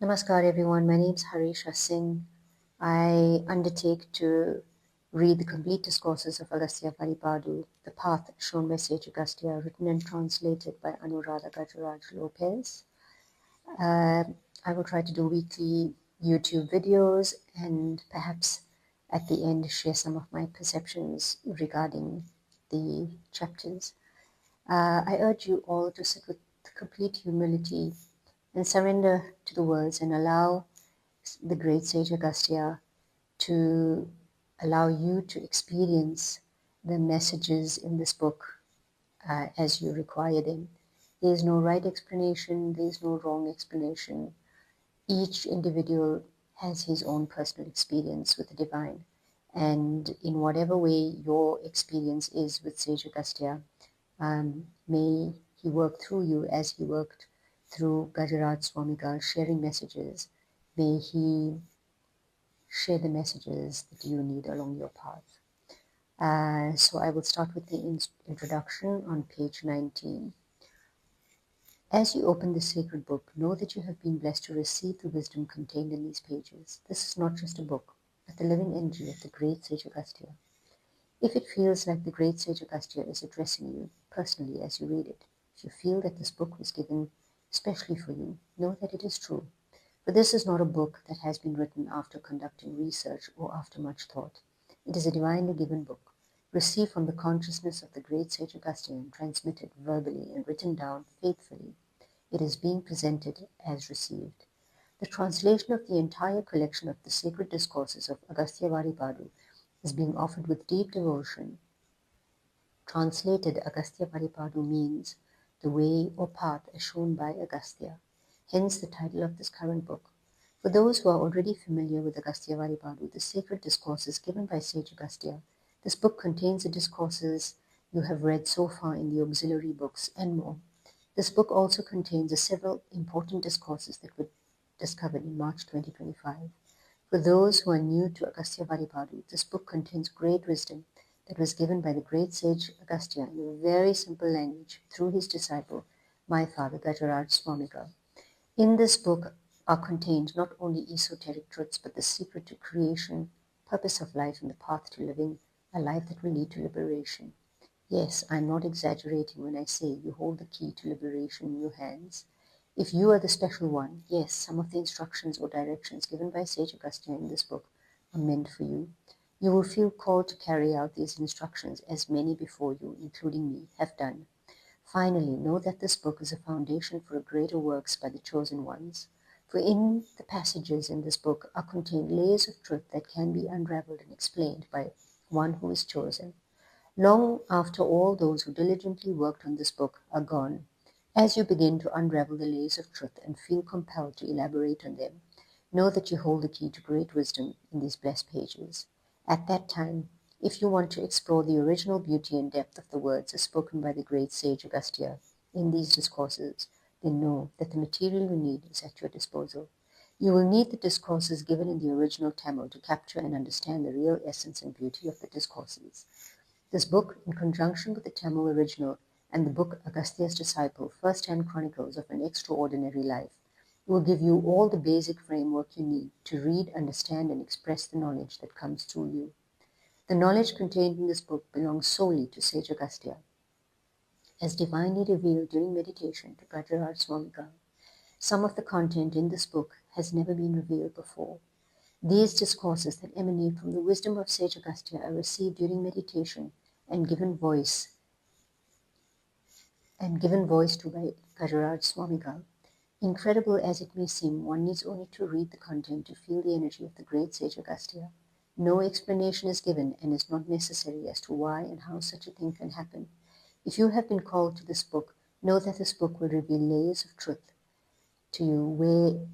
Namaskar everyone, my name is Harisha Singh. I undertake to read the complete discourses of Agastya Vaazhiphadu, The Path Shown by Sage Agastya, written and translated by Anuradha Gajraj Lopez. I will try to do weekly YouTube videos and perhaps at the end share some of my perceptions regarding the chapters. I urge you all to sit with complete humility and surrender to the words and allow the great sage Agastya to allow you to experience the messages in this book as you require them. There is no right explanation, there is no wrong explanation. Each individual has his own personal experience with the divine. And in whatever way your experience is with Sage Agastya, may he work through you as he worked through Gajaraj Swamigal, sharing messages. May he share the messages that you need along your path. So I will start with the introduction on page 19. As you open this sacred book, know that you have been blessed to receive the wisdom contained in these pages. This is not just a book, but the living energy of the great Sage Agastya. If it feels like the great Sage Agastya is addressing you personally as you read it, if you feel that this book was given specially for you, know that it is true. For this is not a book that has been written after conducting research or after much thought. It is a divinely given book, received from the consciousness of the great Sage Augustine and transmitted verbally and written down faithfully. It is being presented as received. The translation of the entire collection of the sacred discourses of Agastya Vaazhiphadu is being offered with deep devotion. Translated, Agastya Vaazhiphadu means the way or path as shown by Agastya, hence the title of this current book. For those who are already familiar with Agastya Vaazhiphadu, the sacred discourses given by Sage Agastya, this book contains the discourses you have read so far in the auxiliary books and more. This book also contains the several important discourses that were discovered in March 2025. For those who are new to Agastya Vaazhiphadu, this book contains great wisdom that was given by the great sage Agastya in a very simple language through his disciple, my father Gajaraj Swamigal. In this book are contained not only esoteric truths but the secret to creation, purpose of life, and the path to living a life that will lead to liberation. Yes, I'm not exaggerating when I say you hold the key to liberation in your hands. If you are the special one, yes, some of the instructions or directions given by Sage Agastya in this book are meant for you. You will feel called to carry out these instructions as many before you, including me, have done. Finally, know that this book is a foundation for greater works by the chosen ones. For in the passages in this book are contained layers of truth that can be unraveled and explained by one who is chosen. Long after all those who diligently worked on this book are gone, as you begin to unravel the layers of truth and feel compelled to elaborate on them, know that you hold the key to great wisdom in these blessed pages. At that time, if you want to explore the original beauty and depth of the words as spoken by the great sage Agastya in these discourses, then know that the material you need is at your disposal. You will need the discourses given in the original Tamil to capture and understand the real essence and beauty of the discourses. This book, in conjunction with the Tamil original and the book Agastya's Disciple, First-Hand Chronicles of an Extraordinary Life, will give you all the basic framework you need to read, understand, and express the knowledge that comes to you. The knowledge contained in this book belongs solely to Sage Agastya, as divinely revealed during meditation to Gajaraj Swamigal. Some of the content in this book has never been revealed before. These discourses that emanate from the wisdom of Sage Agastya are received during meditation and given voice to by Gajaraj Swamigal. Incredible as it may seem, one needs only to read the content to feel the energy of the great sage Agastya. No explanation is given and is not necessary as to why and how such a thing can happen. If you have been called to this book, know that this book will reveal layers of truth to you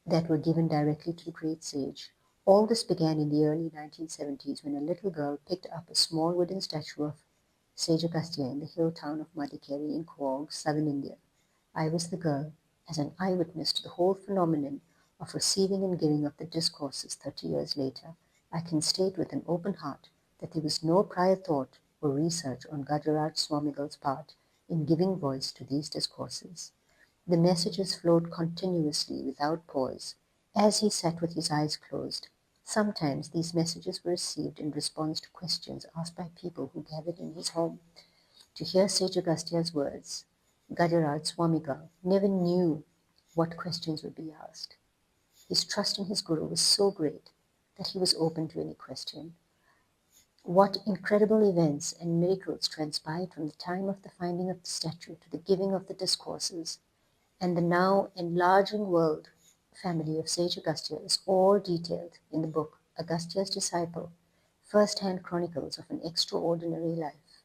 that were given directly to the great sage. All this began in the early 1970s when a little girl picked up a small wooden statue of Sage Agastya in the hill town of Madikeri in Coorg, southern India. I was the girl, as an eyewitness to the whole phenomenon of receiving and giving of the discourses 30 years later. I can state with an open heart that there was no prior thought or research on Gajaraj Swamigal's part in giving voice to these discourses. The messages flowed continuously without pause as he sat with his eyes closed. Sometimes these messages were received in response to questions asked by people who gathered in his home. To hear Sage Agastya's words, Gajaraj Swamigal never knew what questions would be asked. His trust in his Guru was so great that he was open to any question. What incredible events and miracles transpired from the time of the finding of the statue to the giving of the discourses, and the now enlarging world family of Sage Agastya is all detailed in the book Agastya's Disciple, First-Hand Chronicles of an Extraordinary Life.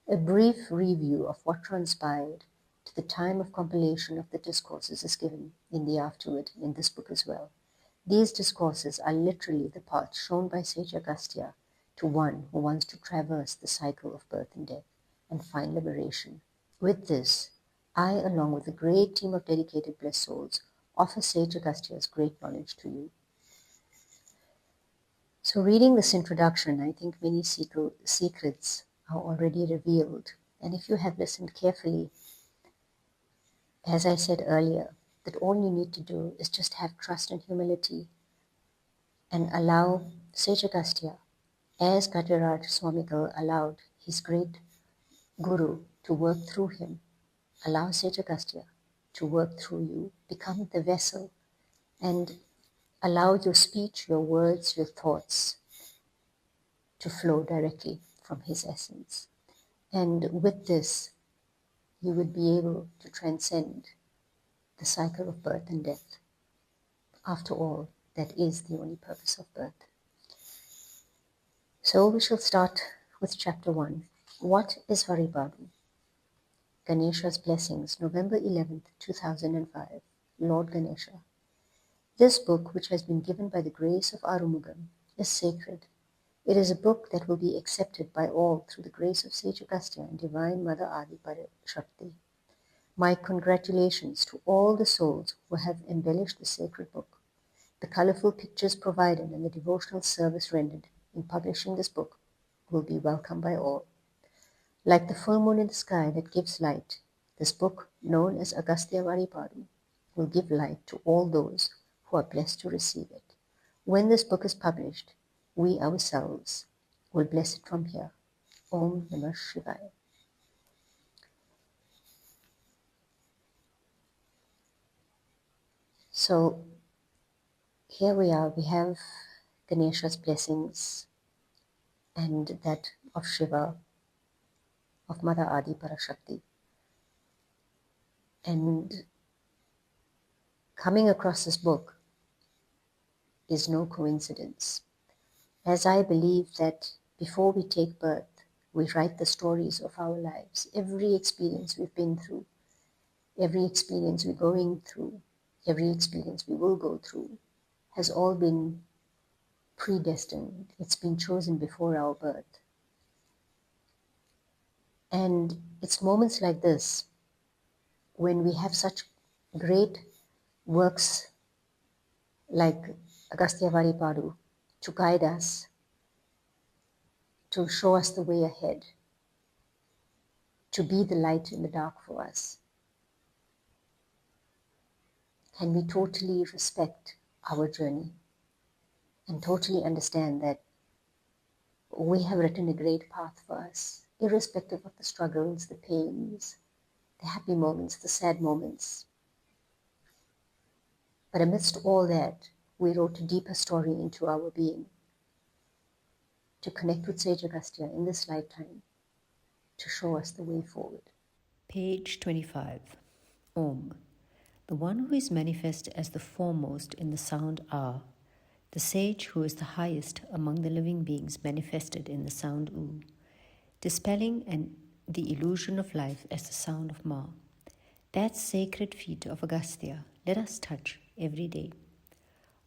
A brief review of what transpired to the time of compilation of the discourses is given in the afterword in this book as well. These discourses are literally the path shown by Sage Agastya to one who wants to traverse the cycle of birth and death and find liberation. With this, I, along with a great team of dedicated blessed souls, offer Sage Agastya's great knowledge to you. So reading this introduction, I think many secrets are already revealed. And if you have listened carefully, as I said earlier, that all you need to do is just have trust and humility and allow Sage Agastya, as Gajaraj Swamigal allowed his great Guru to work through him, allow Sage Agastya to work through you, become the vessel, and allow your speech, your words, your thoughts to flow directly from his essence. And with this, you would be able to transcend the cycle of birth and death. After all, that is the only purpose of birth. So we shall start with chapter 1. What is Vaazhiphadu? Ganesha's Blessings, November 11th, 2005. Lord Ganesha. This book, which has been given by the grace of Arumugam, is sacred. It is a book that will be accepted by all through the grace of Sage Agastya and Divine Mother Adi Parashakti. My congratulations to all the souls who have embellished the sacred book. The colorful pictures provided and the devotional service rendered in publishing this book will be welcomed by all. Like the full moon in the sky that gives light, this book, known as Agastya Vaazhiphadu, will give light to all those who are blessed to receive it. When this book is published, we ourselves will bless it from here. Om Namah Shivaya. So here we are, we have Ganesha's blessings and that of Shiva, of Mother Adi Parashakti. And coming across this book is no coincidence, as I believe that before we take birth, we write the stories of our lives. Every experience we've been through, every experience we're going through, every experience we will go through, has all been predestined. It's been chosen before our birth. And it's moments like this when we have such great works like Agastya Vaazhiphadu to guide us, to show us the way ahead, to be the light in the dark for us. Can we totally respect our journey and totally understand that we have written a great path for us, irrespective of the struggles, the pains, the happy moments, the sad moments. But amidst all that, we wrote a deeper story into our being, to connect with Sage Agastya in this lifetime, to show us the way forward. Page 25. Om. The one who is manifest as the foremost in the sound Ah, the sage who is the highest among the living beings manifested in the sound U, dispelling the illusion of life as the sound of Ma. That sacred feet of Agastya let us touch every day.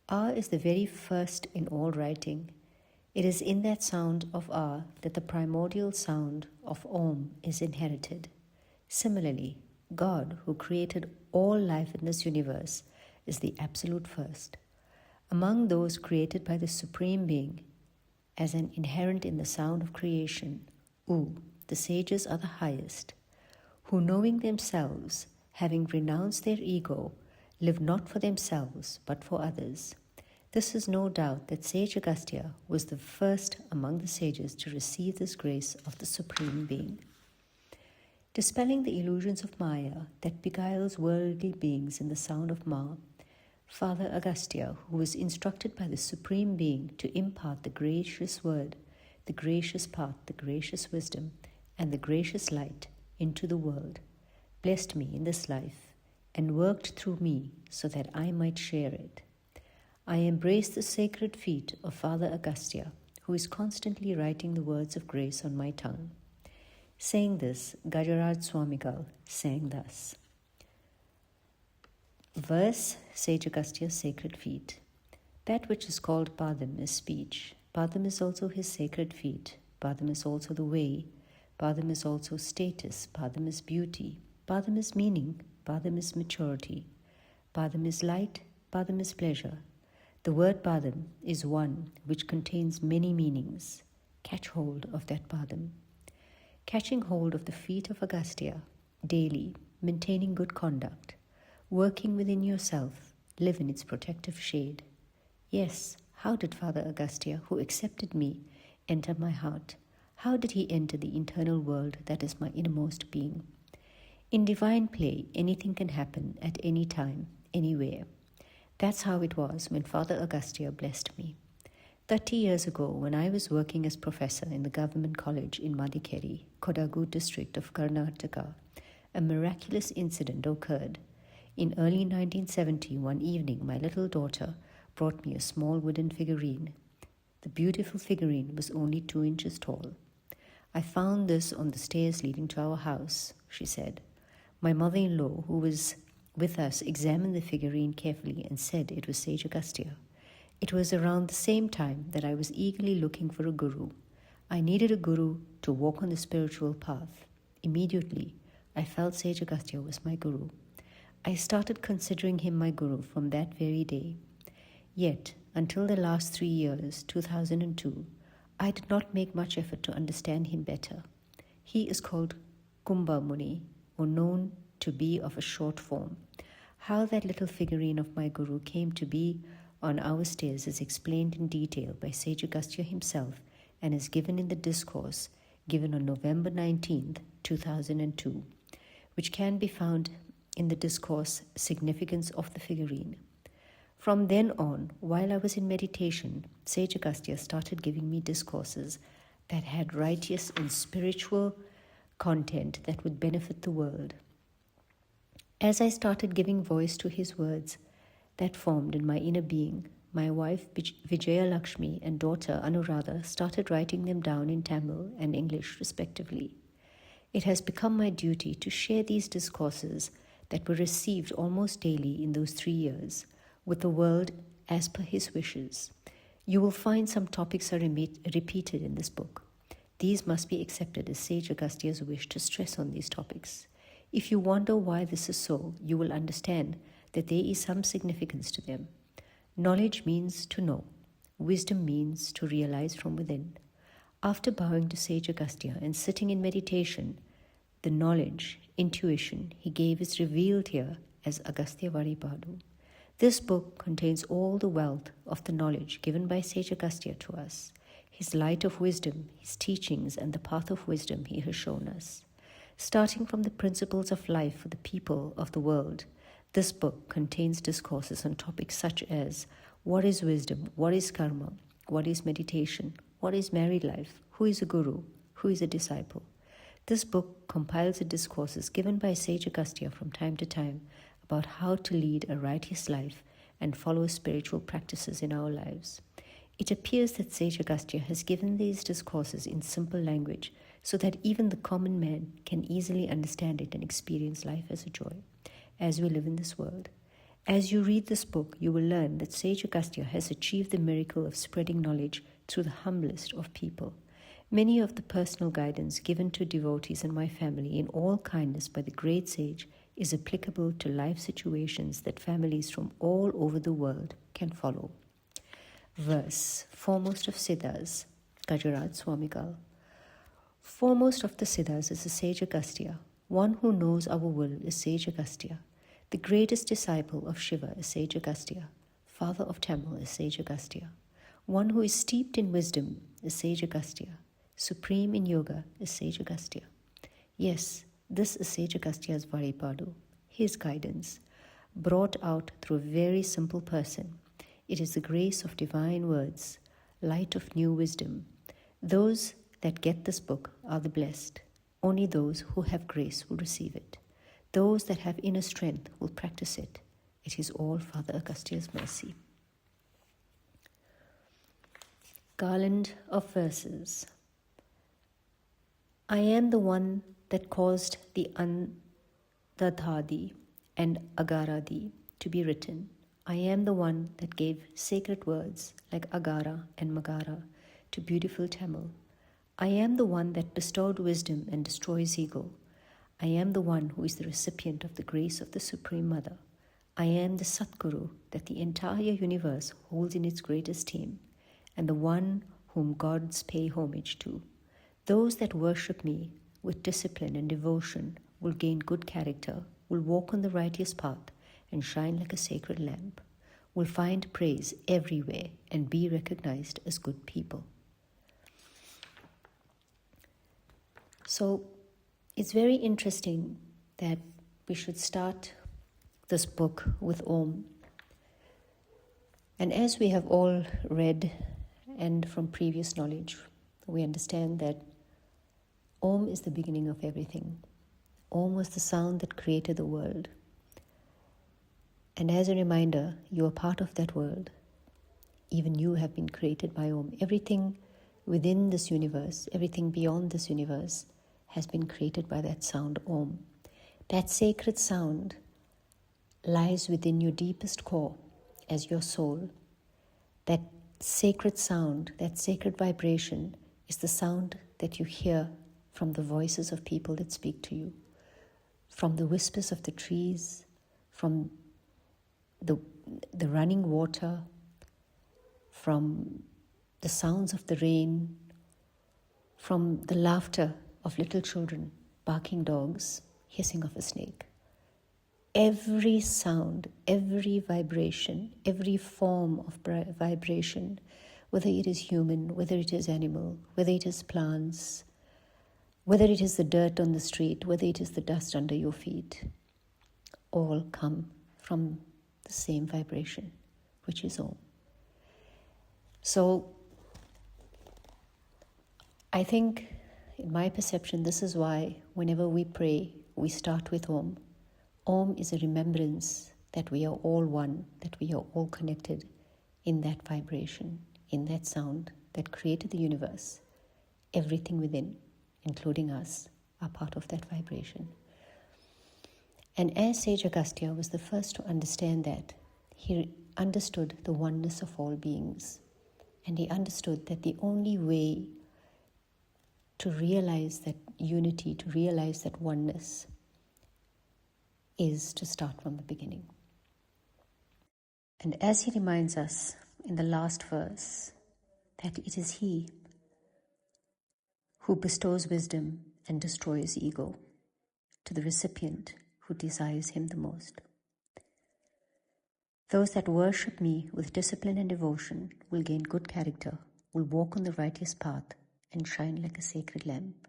Ah is the very first in all writing. It is in that sound of Ah that the primordial sound of Om is inherited. Similarly, God, who created all life in this universe, is the absolute first. Among those created by the Supreme Being, as an inherent in the sound of creation, U, the sages are the highest, who knowing themselves having renounced their ego, live not for themselves but for others. This is no doubt that sage Agastya was the first among the sages to receive this grace of the Supreme Being. Dispelling the illusions of Maya that beguiles worldly beings in the sound of Ma, Father Agastya, who was instructed by the Supreme Being to impart the gracious word, the gracious path, the gracious wisdom, and the gracious light into the world, blessed me in this life and worked through me so that I might share it. I embrace the sacred feet of Father Agastya, who is constantly writing the words of grace on my tongue. Saying this, Gajaraj Swamigal sang thus. Verse, Sage Agastya's sacred feet. That which is called Padam is speech. Padam is also his sacred feet. Padam is also the way. Padam is also status. Padam is beauty. Padam is meaning. Padam is maturity. Padam is light. Padam is pleasure. The word Padam is one which contains many meanings. Catch hold of that Padam. Catching hold of the feet of Agastya daily, maintaining good conduct, working within yourself, live in its protective shade. Yes, how did Father Agastya, who accepted me, enter my heart? How did he enter the internal world that is my innermost being? In divine play, anything can happen at any time, anywhere. That's how it was when Father Agastya blessed me. 30 years ago, when I was working as professor in the government college in Madikeri, Kodagu district of Karnataka, a miraculous incident occurred. In early 1970, one evening, my little daughter brought me a small wooden figurine. The beautiful figurine was only 2 inches tall. I found this on the stairs leading to our house, she said. My mother-in-law, who was with us, examined the figurine carefully and said it was Sage Agastya. It was around the same time that I was eagerly looking for a guru. I needed a guru to walk on the spiritual path. Immediately, I felt Sage Agastya was my guru. I started considering him my guru from that very day. Yet, until the last 3 years, 2002, I did not make much effort to understand him better. He is called Kumbha Muni, or known to be of a short form. How that little figurine of my guru came to be on our stairs is explained in detail by Sage Agastya himself and is given in the discourse given on November 19th, 2002, which can be found in the discourse Significance of the Figurine. From then on, while I was in meditation, Sage Agastya started giving me discourses that had righteous and spiritual content that would benefit the world. As I started giving voice to his words that formed in my inner being, my wife Vijaya Lakshmi and daughter Anuradha started writing them down in Tamil and English respectively. It has become my duty to share these discourses that were received almost daily in those 3 years with the world as per his wishes. You will find some topics are repeated in this book. These must be accepted as Sage Agastya's wish to stress on these topics. If you wonder why this is so, you will understand that there is some significance to them. Knowledge means to know. Wisdom means to realize from within. After bowing to Sage Agastya and sitting in meditation, the knowledge, intuition he gave is revealed here as Agastya Vaazhiphadu. This book contains all the wealth of the knowledge given by Sage Agastya to us, his light of wisdom, his teachings, and the path of wisdom he has shown us. Starting from the principles of life for the people of the world, this book contains discourses on topics such as what is wisdom, what is karma, what is meditation, what is married life, who is a guru, who is a disciple. This book compiles the discourses given by Sage Agastya from time to time about how to lead a righteous life and follow spiritual practices in our lives. It appears that Sage Agastya has given these discourses in simple language so that even the common man can easily understand it and experience life as a joy, as we live in this world. As you read this book, you will learn that Sage Agastya has achieved the miracle of spreading knowledge through the humblest of people. Many of the personal guidance given to devotees and my family in all kindness by the great sage is applicable to life situations that families from all over the world can follow. Verse, foremost of Siddhas, Gajaraj Swamigal. Foremost of the Siddhas is the sage Agastya, One who knows our will is Sage Agastya. The greatest disciple of Shiva is Sage Agastya. Father of Tamil is Sage Agastya. One who is steeped in wisdom is Sage Agastya. Supreme in yoga is Sage Agastya. Yes, this is Sage Agastya's Vaazhiphadu, his guidance, brought out through a very simple person. It is the grace of divine words, light of new wisdom. Those that get this book are the blessed. Only those who have grace will receive it. Those that have inner strength will practice it. It is all Father Agastya's mercy. Garland of verses. I am the one that caused the Andadhadi and Agaradi to be written. I am the one that gave sacred words like Agara and Magara to beautiful Tamil. I am the one that bestowed wisdom and destroys ego. I am the one who is the recipient of the grace of the Supreme Mother. I am the Satguru that the entire universe holds in its great esteem, and the one whom gods pay homage to. Those that worship me with discipline and devotion will gain good character, will walk on the righteous path and shine like a sacred lamp, will find praise everywhere and be recognized as good people. So it's very interesting that we should start this book with Om. And as we have all read and from previous knowledge, we understand that Om is the beginning of everything. Om was the sound that created the world. And as a reminder, you are part of that world. Even you have been created by Om. Everything within this universe, everything beyond this universe has been created by that sound Om. That sacred sound lies within your deepest core as your soul. That sacred sound, that sacred vibration is the sound that you hear from the voices of people that speak to you, from the whispers of the trees, from the running water, from the sounds of the rain, from the laughter of little children, barking dogs, hissing of a snake. Every sound, every vibration, every form of vibration, whether it is human, whether it is animal, whether it is plants, whether it is the dirt on the street, whether it is the dust under your feet, all come from the same vibration, which is Om. So I think, in my perception, this is why whenever we pray, we start with Om. Om is a remembrance that we are all one, that we are all connected in that vibration, in that sound that created the universe. Everything within, including us, are part of that vibration. And as Sage Agastya was the first to understand that, he understood the oneness of all beings. And he understood that the only way to realize that unity, to realize that oneness, is to start from the beginning. And as he reminds us in the last verse that it is he who bestows wisdom and destroys ego to the recipient who desires him the most. Those that worship me with discipline and devotion will gain good character, will walk on the righteous path and shine like a sacred lamp.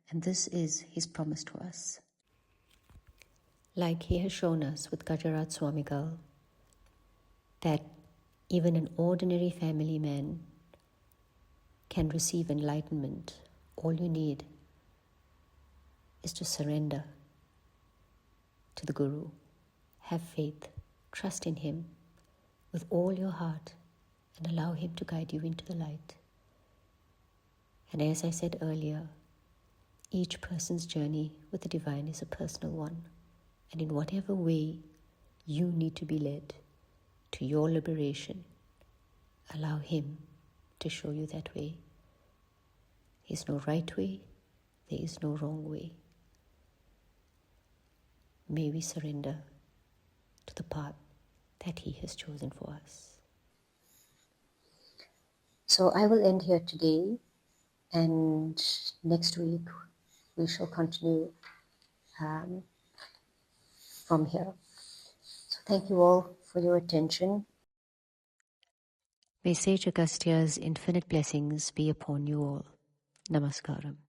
And this is his promise to us. Like he has shown us with Gujarat Swamigal, that even an ordinary family man can receive enlightenment. All you need is to surrender to the Guru. Have faith, trust in him with all your heart and allow him to guide you into the light. And as I said earlier, each person's journey with the divine is a personal one. And in whatever way you need to be led to your liberation, allow him to show you that way. There is no right way, there is no wrong way. May we surrender to the path that he has chosen for us. So I will end here today, and next week we shall continue from here. So thank you all for your attention. May Sage Agastya's infinite blessings be upon you all. Namaskaram.